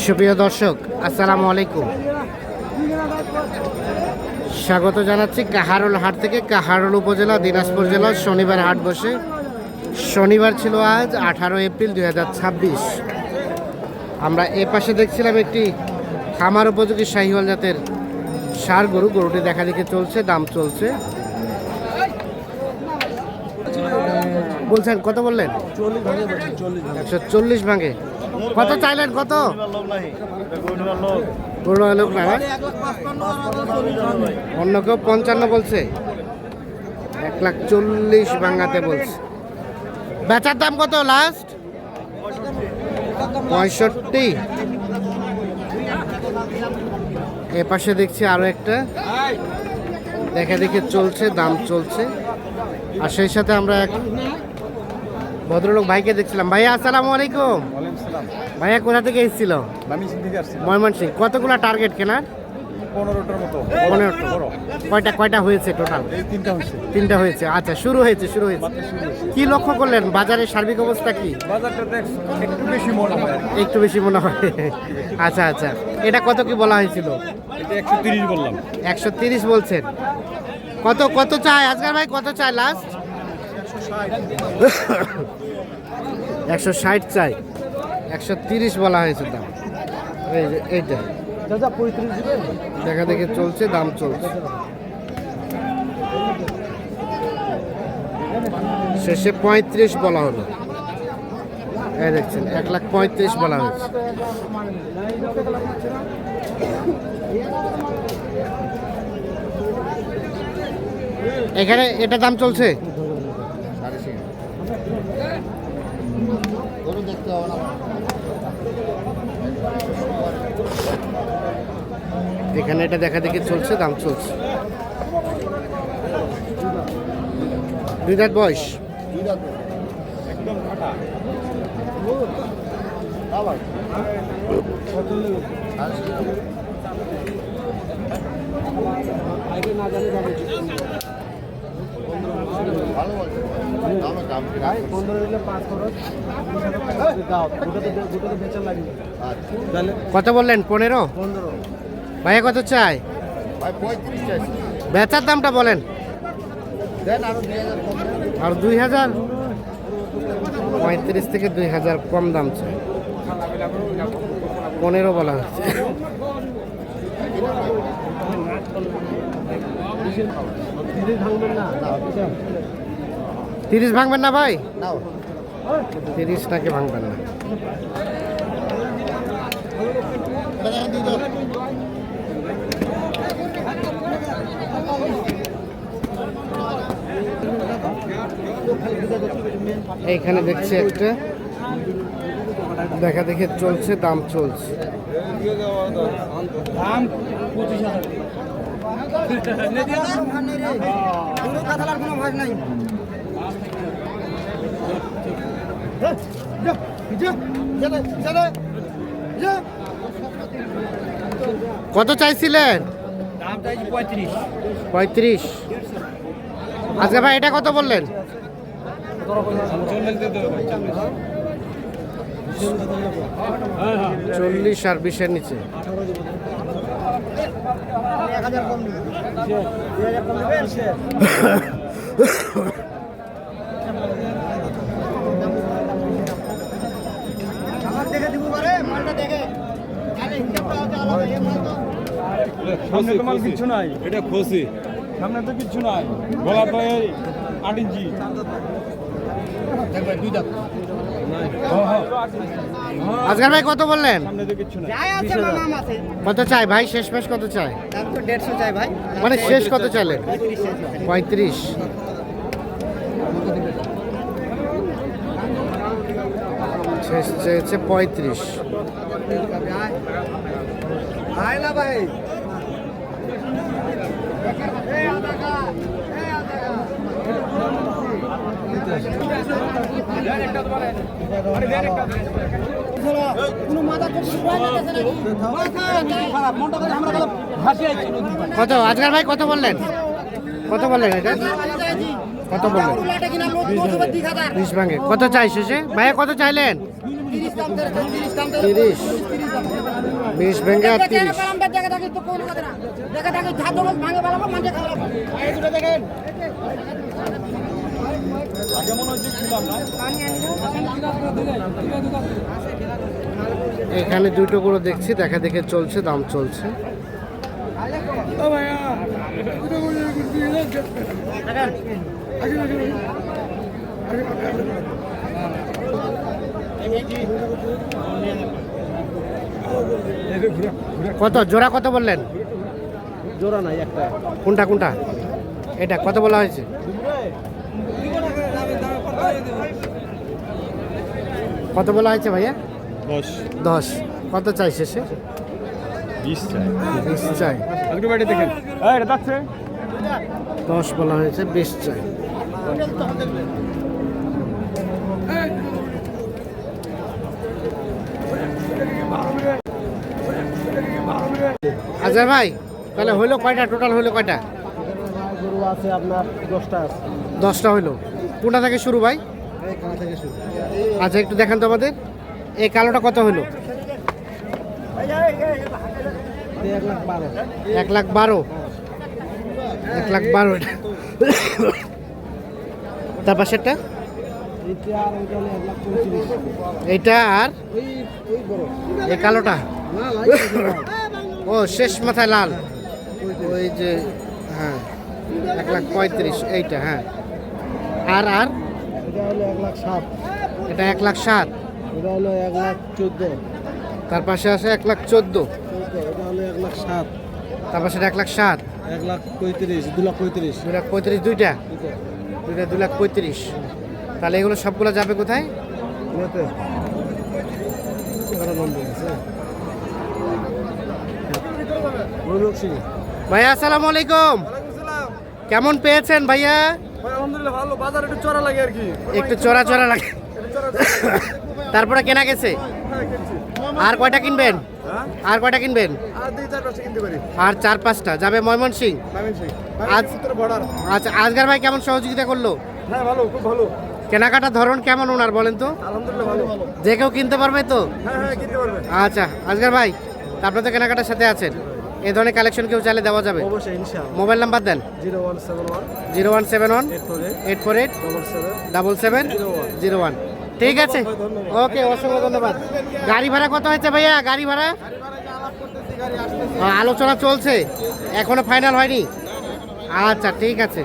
সুপ্রিয় দর্শক, আসসালামু আলাইকুম। স্বাগত জানাচ্ছি কাহারোল হাট থেকে। কাহারোল উপজেলা, দিনাজপুর জেলা। শনিবার হাট বসে। শনিবার ছিল আজ 18 এপ্রিল 2026। আমরা এ পাশে দেখছিলাম একটি খামার উপযোগী শাহিওয়াল জাতের ষাঁড় গরু। গরুটি দেখা দেখে চলছে, দাম চলছে। বলছেন কত বললেন? 140 ভাঙে। কত চাইলেন? কত লোক না, অন্য কেউ 55 বলছে, 140 ভাঙাতে বলছে। বেচার দাম কত লাস্ট? 65। এ পাশে দেখছি আরো একটা দেখা দেখে চলছে, দাম চলছে। আর সেই সাথে আমরা এক ভদ্রলোক ভাইকে দেখছিলাম। ভাইয়া আসসালামু আলাইকুম। ভাইয়া কোথা থেকে এসেছিল? ময়মনসিংহ। কতগুলো টার্গেট কেনার? 15টার মতো। 15টা। কয়টা হয়েছে টোটাল? তিনটা হয়েছে। আচ্ছা, শুরু হয়েছে। কি লক্ষ্য করলেন? বাজারের সার্বিক অবস্থা কি? বাজারটা একটু বেশি মনে হয়। আচ্ছা। এটা কত কি বলা হয়েছিল? এটা 130 বললাম। 130 বলছেন। কত চাই আজকাল ভাই? কত চাই লাস্ট? 160 চাই। 130 বলা হয়েছে দাম। এইটা দেখা দেখে চলছে, দাম চলছে। শেষে 35 বলা হলো। এই দেখছেন, 1,35,000 বলা হয়েছে। এখানে এটা দাম চলছে। এখানে এটা দেখা দেখি চলছে, দাম চলছে। 2 দাঁত বয়স। কত বললেন? 15। ভাইয়া কত চাই? বেচার দামটা বলেন। আর 2000, 35 থেকে 2000 কম দাম চাই। 15 বলা হচ্ছে। 30 ভাঙবেন না ভাই? 30 টাকে ভাঙবেন না। এইখানে দেখছি একটা দেখা দেখে চলছে, দাম চলছে। কত চাইছিলেন? 35। আচ্ছা ভাই, এটা কত বললেন? 40 আর 20-এর নিচে। কিচ্ছু নাই, এটা খসি। সামনে তো কিচ্ছু নাই, গলা তো 8 ইঞ্চি। আজকাল ভাই কত বললেন? সামনে তো কিচ্ছু নাই। কত চাই ভাই? শেষ মেশ কত চাই? 150 চাই ভাই। মানে শেষ কত চাইলেন? 35। শেষ চেয়েছে 35। ভাই কত আজকাল ভাই কত বললেন? কত বললেন এটা? কত বললেন? 20 ভাঙে। কত চাই শেষে? ভাইয়া কত চাইলেন? 30 20 ভেঙে আর 30। আগে মনে হচ্ছে ছিলাম না এখানে দুটো করে দেখছি, দেখা দেখে চলছে, দাম চলছে। কত জোড়া কত বললেন? জোড়া নাই একটা। কোনটা কোনটা? এটা কত বলা হয়েছে? কত বলা হয়েছে ভাইয়া? 10 10। কত চাই শেষে? 20 চাই 20 চাই। একটু বাইরে দেখেন এটা যাচ্ছে 10 বলা হয়েছে, 20 চাই। আচ্ছা ভাই, তাহলে হইলো কয়টা? টোটাল হইলো কয়টা? গরু আছে আপনার 10টা আছে। 10টা হইলো। কোনটা থেকে শুরু ভাই? এখান থেকে শুরু। আচ্ছা একটু দেখান তো আমাদের। এই কালোটা কত হইলো? 1,12,000। 1,12,000। 1,12,000 এটা। তার পাশেরটা? এইটা আর ওইটা হলো 1,25,000। এইটা আর ওই বড়। এই কালোটা? না লাইট ও শেষ মাথায় লাল, ওই যে, হ্যাঁ 1,35,000 এইটা, হ্যাঁ। আর আর এটা হলো 1,07,000। এটা 1,07,000। এটা হলো 1,14,000। তার পাশে আছে 1,14,000। এটা হলো 1,07,000। তার পাশে 1,07,000। 1,35,000, 2,35,000। 2,35,000 দুইটা? দুইটা 2,35,000। তাহলে এগুলো সবগুলো যাবে কোথায়? এতে কত নম্বর আছে? বলুন ভাইয়া আসসালামু আলাইকুম। কেমন পেয়েছেন ভাইয়া? আলহামদুলিল্লাহ ভালো, বাজার একটু চড়া লাগে আর কি। একটু চড়া চড়া লাগে। তারপরে কেনা গেছে? আর কয়টা কিনবেন? আর কয়টা কিনবেন? আর 2-4টা কিনতে পারি। আর 4-5টা যাবে ময়মনসিংহ। আজ বর্ডার। আচ্ছা, আজগার ভাই কেমন সহযোগিতা করলো? হ্যাঁ ভালো, খুব ভালো। কেনাকাটার ধরন কেমন ওনার বলেন তো? আলহামদুলিল্লাহ ভালো। যে কেউ কিনতে পারবে তো? হ্যাঁ কিনতে পারবে। আচ্ছা আজগার ভাই, তারপরে তো কেনাকাটার সাথে আছেন, এই ধরনের কালেকশন কেউ চাইলে দেওয়া যাবে? অবশ্যই ইনশাআল্লাহ। মোবাইল নাম্বার দেন। 0171 0171 848 848 7701। ঠিক আছে, ওকে, অসংখ্য ধন্যবাদ। গাড়ি ভাড়া কত হয়েছে ভাইয়া? গাড়ি ভাড়া আলোচনা চলছে, এখনো ফাইনাল হয়নি। আচ্ছা ঠিক আছে।